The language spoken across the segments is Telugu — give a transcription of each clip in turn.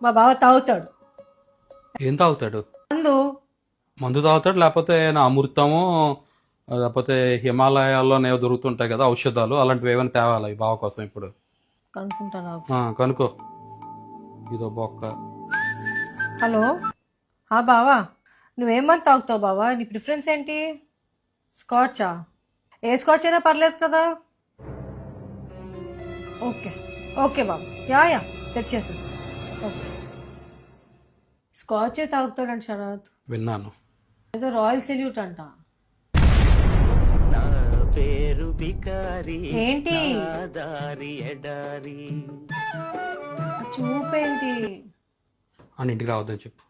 మా బావ తాగుతాడు. ఏం తాగుతాడు? మందు. మందు తాగుతాడు, లేకపోతే నా అమృతము, లేకపోతే హిమాలయాల్లో ఏవో దొరుకుతుంటాయి కదా ఔషధాలు, అలాంటివి ఏమైనా తేవాలి ఈ బావ కోసం ఇప్పుడు. కనుక్కుంటాను. కనుకో. ఇదో బొక్క. హలో. బావా, నువ్వేమని తాగుతావు బావా? నీ ప్రిఫరెన్స్ ఏంటి? స్కాచా? ఏ స్కాచ్ అయినా పర్లేదు కదా. ఓకే ఓకే బాబు, యా సెట్ చేసేస్తా. ఓకే. స్కాచే తాగుతాడంట శరత్. విన్నాను. ఏదో రాయల్ సెల్యూట్ అంట. ఏంటి చూపేంటి? అని ఇంటికి రావద్దని చెప్పు.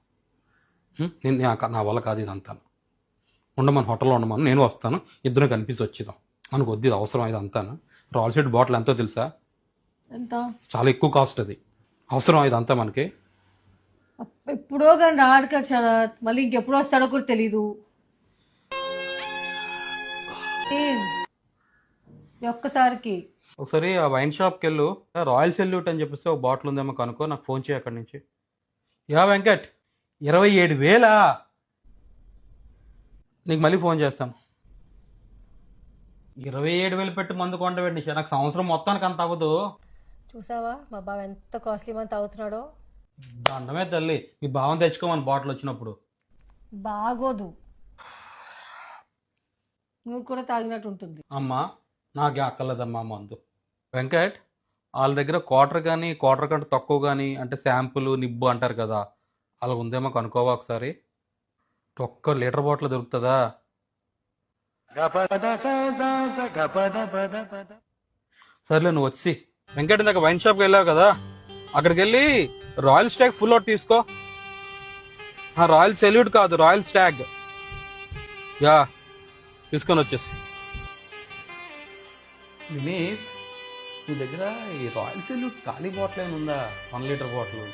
నేను నా వల్ల కాదు ఇదంతా. ఉండమని హోటల్లో ఉండమని, నేను వస్తాను, ఇద్దరు కనిపించి వచ్చేదాం. మనకు వద్దు, ఇది అవసరం ఇది అంతాను. రాయల్ సైడ్ బాటిల్ ఎంతో తెలుసా? ఎంత? చాలా ఎక్కువ కాస్ట్ అది. అవసరం ఇదంతా మనకి? ఎప్పుడో కానీ రాడు కదా శరత్, మళ్ళీ ఇంకెప్పుడు వస్తాడో కూడా తెలీదు. ప్లీజ్ ఒక్కసారికి. ఒకసారి ఆ వైన్ షాప్కి వెళ్ళు, రాయల్ సెల్యూట్ అని చెప్పేసి ఒక బాటిల్ ఉందేమో కనుక్కో, నాకు ఫోన్ చేయి అక్కడి నుంచి. యా వెంకట్, 27,000? నీకు మళ్ళీ ఫోన్ చేస్తాను. 27,000 పెట్టి మందు కొండబెట్టి నాకు సంవత్సరం మొత్తానికి అంత అవ్వదు. చూసావా మా బావ ఎంత కాస్ట్లీ మంది తాగుతున్నాడో? దండమే తల్లి, మీ భావం తెచ్చుకోమని బాటిల్ వచ్చినప్పుడు. బాగోదు, నువ్వు కూడా తాగినట్టు ఉంటుంది. అమ్మా నాకే అక్కర్లేదమ్మా మందు. వెంకట్, వాళ్ళ దగ్గర క్వార్టర్ కానీ క్వార్టర్ కంటే తక్కువ కానీ, అంటే శాంపుల్ నిబ్బు అంటారు కదా, అలా ఉందేమో కనుక్కోవా ఒకసారి. ఒక్క లీటర్ బాటిల్ దొరుకుతుందా? సర్లే, నువ్వు వచ్చి వెంకట్ ఇందాక వైన్ షాప్కి వెళ్ళావు కదా, అక్కడికి వెళ్ళి రాయల్ స్టాగ్ ఫుల్ అవుట్ తీసుకో. రాయల్ సెల్యూట్ కాదు, రాయల్ స్టాగ్. యా, తీసుకొని వచ్చేసి. వినీత్, నీ దగ్గర ఈ రాయల్ సెల్యూట్ ఖాళీ బాటిల్ ఏమి ఉందా? 1 లీటర్ బాటిల్.